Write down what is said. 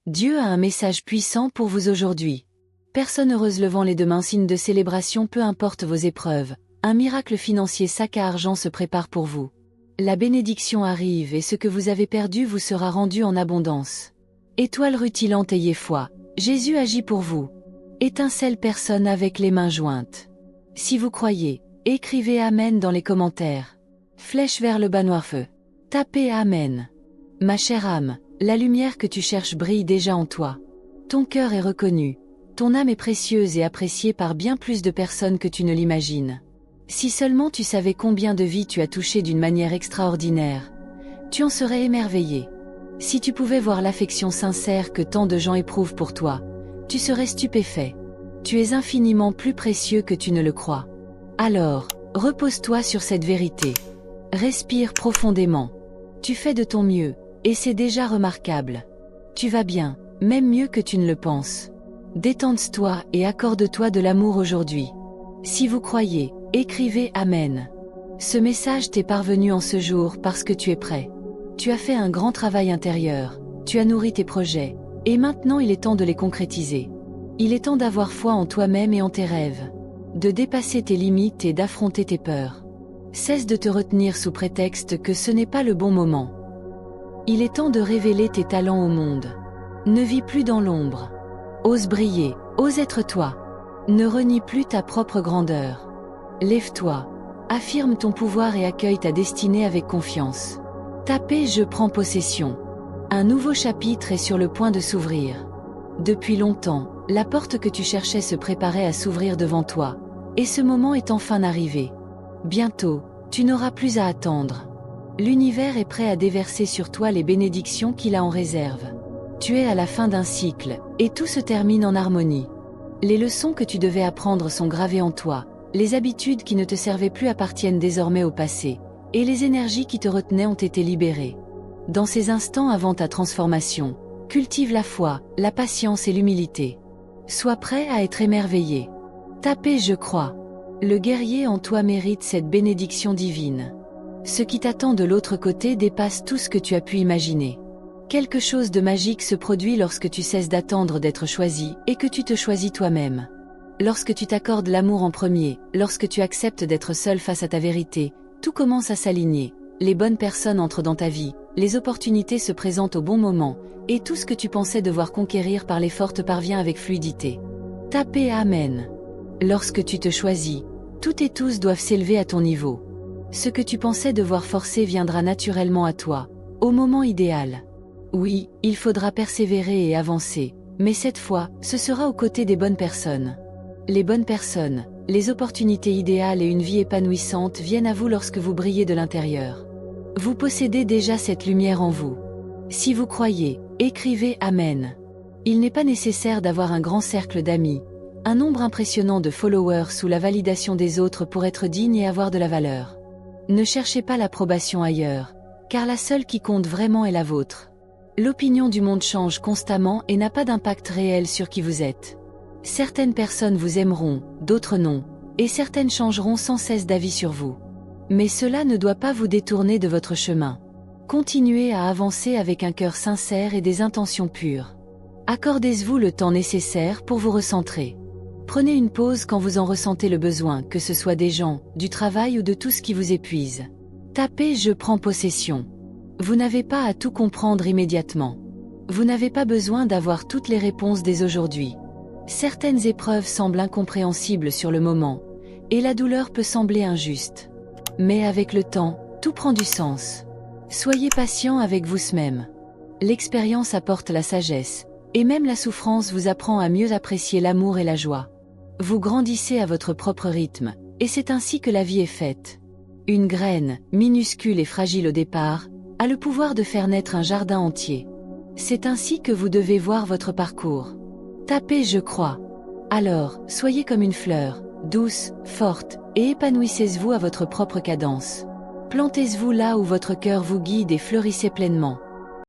Dieu a un message puissant pour vous aujourd'hui. Personne heureuse levant les deux mains, signe de célébration peu importe vos épreuves. Un miracle financier sac à argent se prépare pour vous. La bénédiction arrive et ce que vous avez perdu vous sera rendu en abondance. Étoile rutilante, ayez foi, Jésus agit pour vous. Étincelle personne avec les mains jointes. Si vous croyez, écrivez Amen dans les commentaires. Flèche vers le bas noir feu. Tapez Amen. Ma chère âme, la lumière que tu cherches brille déjà en toi. Ton cœur est reconnu. Ton âme est précieuse et appréciée par bien plus de personnes que tu ne l'imagines. Si seulement tu savais combien de vies tu as touchées d'une manière extraordinaire, tu en serais émerveillé. Si tu pouvais voir l'affection sincère que tant de gens éprouvent pour toi, tu serais stupéfait. Tu es infiniment plus précieux que tu ne le crois. Alors, repose-toi sur cette vérité. Respire profondément. Tu fais de ton mieux, et c'est déjà remarquable. Tu vas bien, même mieux que tu ne le penses. Détends-toi et accorde-toi de l'amour aujourd'hui. Si vous croyez, écrivez Amen. Ce message t'est parvenu en ce jour parce que tu es prêt. Tu as fait un grand travail intérieur, tu as nourri tes projets, et maintenant il est temps de les concrétiser. Il est temps d'avoir foi en toi-même et en tes rêves. De dépasser tes limites et d'affronter tes peurs. Cesse de te retenir sous prétexte que ce n'est pas le bon moment. Il est temps de révéler tes talents au monde. Ne vis plus dans l'ombre. Ose briller, ose être toi. Ne renie plus ta propre grandeur. Lève-toi, affirme ton pouvoir et accueille ta destinée avec confiance. Tapez Je prends possession. Un nouveau chapitre est sur le point de s'ouvrir. Depuis longtemps, la porte que tu cherchais se préparait à s'ouvrir devant toi, et ce moment est enfin arrivé. Bientôt, tu n'auras plus à attendre. L'univers est prêt à déverser sur toi les bénédictions qu'il a en réserve. Tu es à la fin d'un cycle, et tout se termine en harmonie. Les leçons que tu devais apprendre sont gravées en toi, les habitudes qui ne te servaient plus appartiennent désormais au passé, et les énergies qui te retenaient ont été libérées. Dans ces instants avant ta transformation, cultive la foi, la patience et l'humilité. Sois prêt à être émerveillé. Tapez Je crois. Le guerrier en toi mérite cette bénédiction divine. Ce qui t'attend de l'autre côté dépasse tout ce que tu as pu imaginer. Quelque chose de magique se produit lorsque tu cesses d'attendre d'être choisi et que tu te choisis toi-même. Lorsque tu t'accordes l'amour en premier, lorsque tu acceptes d'être seul face à ta vérité, tout commence à s'aligner. Les bonnes personnes entrent dans ta vie, les opportunités se présentent au bon moment, et tout ce que tu pensais devoir conquérir par l'effort te parvient avec fluidité. Tapez Amen. Lorsque tu te choisis, toutes et tous doivent s'élever à ton niveau. Ce que tu pensais devoir forcer viendra naturellement à toi, au moment idéal. Oui, il faudra persévérer et avancer, mais cette fois, ce sera aux côtés des bonnes personnes. Les bonnes personnes, les opportunités idéales et une vie épanouissante viennent à vous lorsque vous brillez de l'intérieur. Vous possédez déjà cette lumière en vous. Si vous croyez, écrivez Amen. Il n'est pas nécessaire d'avoir un grand cercle d'amis, un nombre impressionnant de followers ou la validation des autres pour être digne et avoir de la valeur. Ne cherchez pas l'approbation ailleurs, car la seule qui compte vraiment est la vôtre. L'opinion du monde change constamment et n'a pas d'impact réel sur qui vous êtes. Certaines personnes vous aimeront, d'autres non, et certaines changeront sans cesse d'avis sur vous. Mais cela ne doit pas vous détourner de votre chemin. Continuez à avancer avec un cœur sincère et des intentions pures. Accordez-vous le temps nécessaire pour vous recentrer. Prenez une pause quand vous en ressentez le besoin, que ce soit des gens, du travail ou de tout ce qui vous épuise. Tapez Je prends possession. Vous n'avez pas à tout comprendre immédiatement. Vous n'avez pas besoin d'avoir toutes les réponses dès aujourd'hui. Certaines épreuves semblent incompréhensibles sur le moment, et la douleur peut sembler injuste. Mais avec le temps, tout prend du sens. Soyez patient avec vous-même. L'expérience apporte la sagesse, et même la souffrance vous apprend à mieux apprécier l'amour et la joie. Vous grandissez à votre propre rythme, et c'est ainsi que la vie est faite. Une graine, minuscule et fragile au départ, a le pouvoir de faire naître un jardin entier. C'est ainsi que vous devez voir votre parcours. Tapez Je crois. Alors, soyez comme une fleur, douce, forte, et épanouissez-vous à votre propre cadence. Plantez-vous là où votre cœur vous guide et fleurissez pleinement.